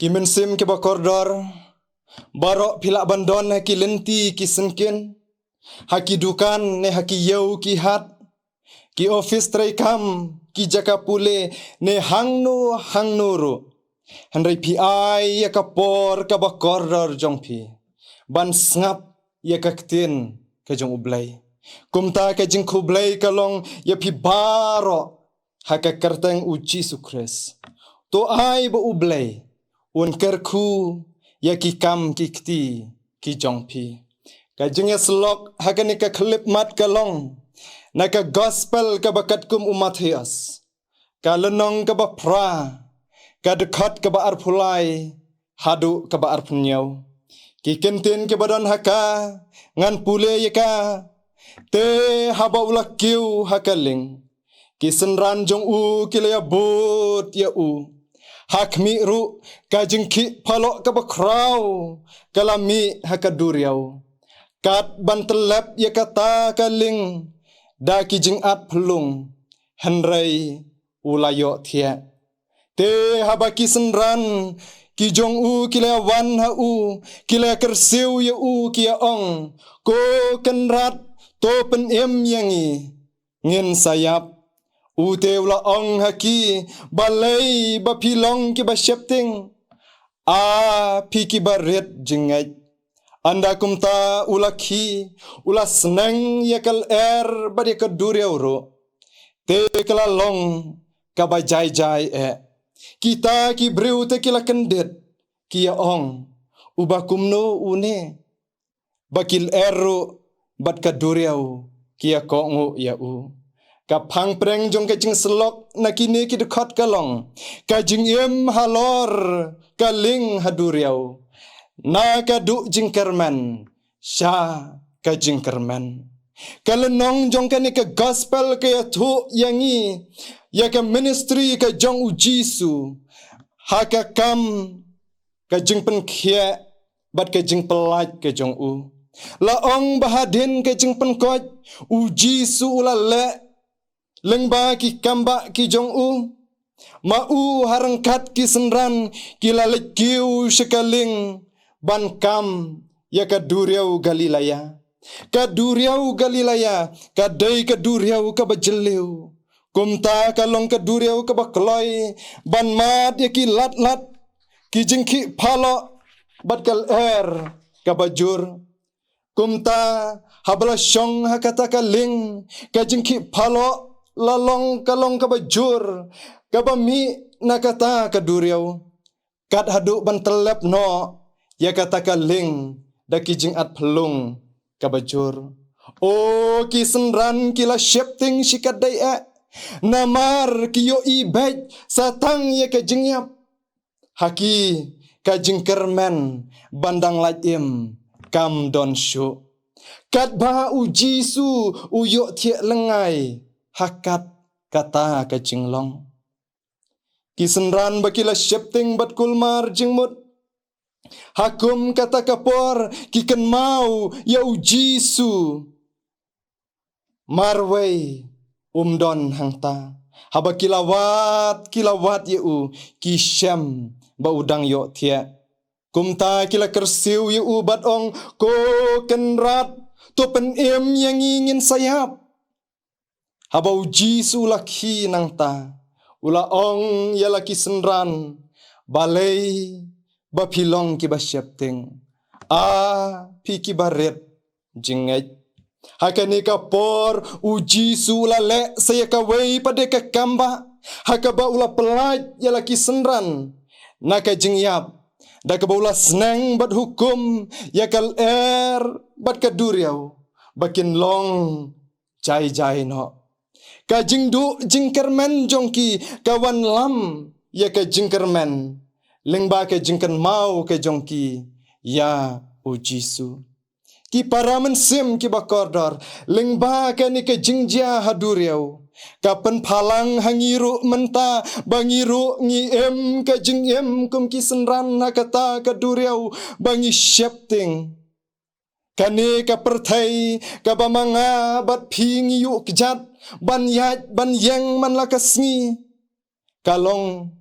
Ki mensim ke bakordor, barok pilak bandon haki lenti ki senkin, haki dukan ne haki yau ki hat, ki office traikam ki jaka pule ne hangnu ru. Henry PI ya kapor ka bakordor jongpi. Ban sngap ya kaktin ke jong ublay. Kumta ke jing kublay kalong ya pi baro haka kerteng uji sukres. To ai ba ublay. Un kerku ya ki kam ki kti ki jongpi. Kajing ya selok haka ni ka klip mat kalong. Naka gospel ka bakat kum umat hias. Ka lenong ka ba pra. Ka dekat ka ba arpulai. Hadu ka ba arpunyau. Ki kentin ke badan haka. Ngan pule ya ka. Te haba ulak kiu hakaling. Ki senran jong u kilaya bot ya u. Hak mi ru kajing ki palok ka bakrau. Kalami haka duriau. Kat bantelap ya kata kaling. Da ki jing at pelung. Henry ulayo tia. Te haba ki senran. Ki jong u kilaya wan ha u. Kilaya kersiu ya u kia ong. Ko kenrat to pen em yangi. Ngin sayap. Ute ula ong haki. Balai bapilong ki basyepting. Piki baret jengaj. Anda kumta ulaki. Ula seneng yakal badi keduriau ro. Te kelalong kabajai-jai Kita ki breu te kila kendet. Kia ong. Ubakumno une. Bakil ero bat kaduriau. Kia kongu ya u. Kapang preng jong kajing selok nakini ki dekat kalong. Kajing em halor kaling haduriau. Na kaduk jing kerman. Sya kajing kerman. Kalenong jong kani ke gospel ke tu yangi. Ya ke ministry ke jong ujisu. Haka kam kajing penkia bat kajing pelaj ke jong u. Laong bahadin kajing penkoj ujisu ulale. Lengba ki kamba ki jong u. Mau harangkat ki senran ki lalekiu sekaling. Ban kam ya kaduriau Galilaya. Kaduriau Galilaya. Kadai kaduriau kabajeliu. Kumta kalong kaduriau kabakloi. Ban mat ya ki lat-lat. Ki jingki palo. Bat kal kabajur. Kumta habla syong hakata kaling. Kajingki palo. Lalong kalong kabajur. Kabami nakata kaduriau. Kat haduk ban telep no. Ya kata kaling. Da kijing at pelung kabajur. Oh ki senran kila syepting sikadai Namar kiyo ibaj satang ya kajing yap. Haki kajing kermen bandang laim kam don syu. Kat bah uji su uyok tiak lengai. Hakat kata kajing long. Kisenran bakila syepting bat kulmar jingmut. Hakum kata kapor kiken mau ya uji su. Marway umdon hangta. Haba kilawat ya u. Kisyam ba udang yok tiak. Kumta kila kersiu ya u bat ong. Ko kenrat to pen em yang ingin sayap. Haba uji su laki nang ta. Ula ong ya laki senran. Balai bapilong ki basyepting. Piki baret jingaj. Haka ni kapor uji su ula lek saya kawai pada ke kamba. Haka ba ula pelaj ya laki senran. Naka jingyap. Daka ba ula senang bat hukum. Ya kal bat kaduriau. Bakin long jai-jai no. Ka jingdu jingkermen jongki kawan lam ya ka jingkermen. Lengba ka jingken mau ka jongki ya ujisu. Ki para mensim ki bakordor. Lengba ka ni ka jingjia haduriau. Kapan palang hangiru menta bangiru ngiem ka jingiem kum ki senran nakata kaduriau bangi syepting. Kani ka pertai ka bamanga bat pingi yuk kejat ban yat ban yang man lakasngi kalong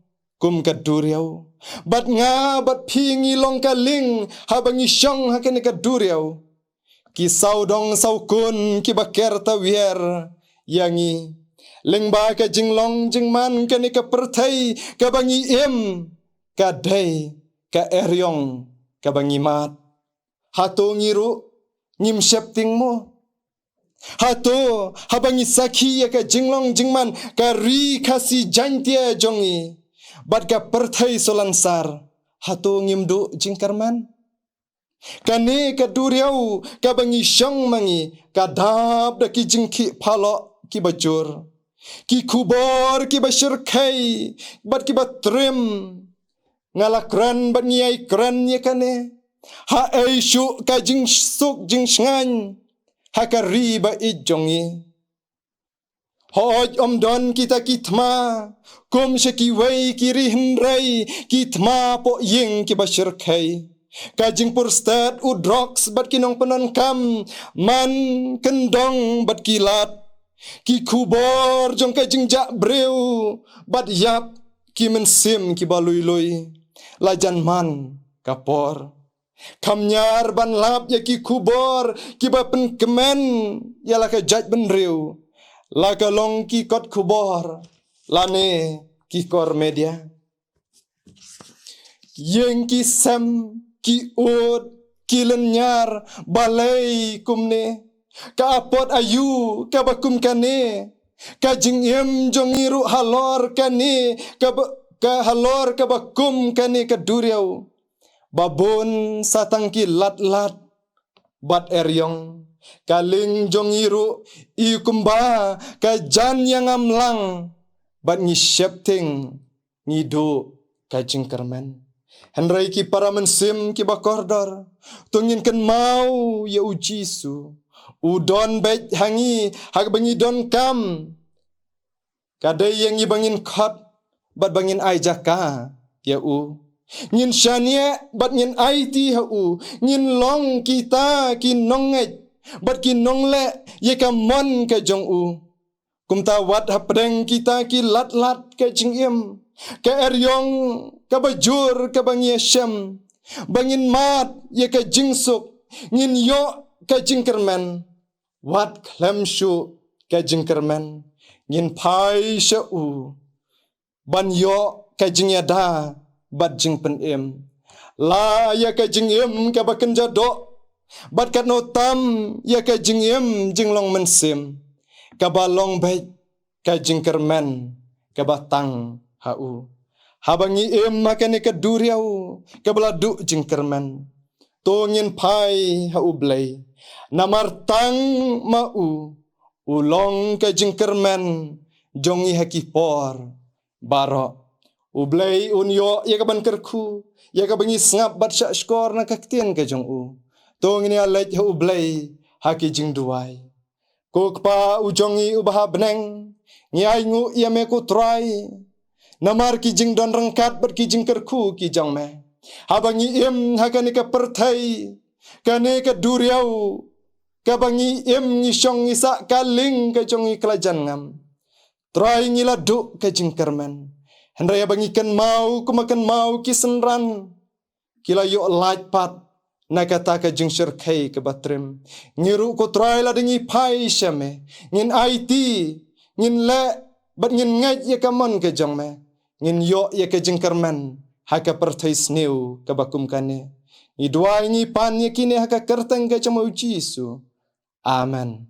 kum kaduriau. Bat nga bat pingi long kaling habangi syong hakene kaduriau. Ki saudong saukun ki baker tawier yangi. Lengba ka jinglong jingman kane ka pertai ka bangi em ka day ka eryong ka bangi mat. Hato ngiru ngim septing mo. Hato habangi sakhi ya ka jinglong jingman ka ri kasi jantia jongi. Bat ka pertai solansar hato ngimdu jingkarman. Kane ka duriau ka bangi syong mangi ka dab da ki jingki palo ki bajur. Ki kubor ki basyur kai bat ki batrim ngalakran bat ngiai kran ya kane. Ha ai syu ka jing suk jing sngan ha ka riba ijongi. Hoj omdon kita kitma kum syaki wei kiri hindrai kitma po ying ki basyur kai. Kajing purstat udrox bat kinong penon kam man kendong bat kilat. Ki kubor jong kajing jak breu bat yap ki mensim ki balui-lui. Lajan man kapor. Kamnyar ban lap ya ki kubor ki ba pen kemen ya la ka jaj ben reu. La ka long ki kot kubor lane ki kor media. Yeng ki sem ki ud ki lenyar balai kumne. Ka apot ayu ka bakum kane. Ka jingem jongiru halor kane ka halor ka bakum kane ka duriau. Babon satang ki lat-lat bat eryong. Kaling jongiru ikumba ka jan yang amlang bat ngisyepting ngidu ka jingkermen. Henry ki para mensim ki bakordor tungin ken mau ya ujisu. Udon baik hangi hak bangi don kam. Kadai yang ibangin kot bat bangin ai jaka ya u. Ngin syania bat ngin ai ti ha u. Ngin long kita ki nonget bat ki nongle ye ka mon ka jong u. Kum tawat ha pedeng kita ki lat-lat ka jingim. Ka eryong ka bajur ka bangi syam. Bangin mat ye ka jingsuk. Ngin yo ka jingkermen. Wat klem syu ka jingkermen. Ngin pai sya u. Ban yo ka jingyada bat jing pen em. La ya ka jing em ka baken jadok. Bat kat no tam ya ka jing em jinglong mensim. Ka balong baik ka jingkermen ka batang hau. Habangi em makane ka duriau ka beladu jingkermen. Tongin pai hau blai. Namartang mau ulong ka jingkermen jongi hakipor barok. Ublay unyo ya ka ban kerku ya ka bangi sngap bat syak skor na kaktian ka jong u. Tong ini alej ha ublay haki jing duai. Ko kpa ujongi ubaha beneng ngiai ngu ia me ku try. Namar ki jing don rengkat bat ki jing kerku ki jong me. Habangi im hakane ka pertai kane ka duriau ka bangi im ngisyong ngisa kaling ka jongi kelajan ngam. Try ngiladu ka jing kermen. Henry abangikan mau kumakan mau kisenran. Kila yo light pat na kata ka jing syirkai ke batrim. Ngiru ko try la dengi pai syame. Ngin IT ngin le bat ngin ngaj ya kamon ke jong me. Ngin yo ya ke jing kerman haka pertai sneu ke bakum kane. Idwai ngi pan ya kini haka kerteng ke jong Jisu. Amen.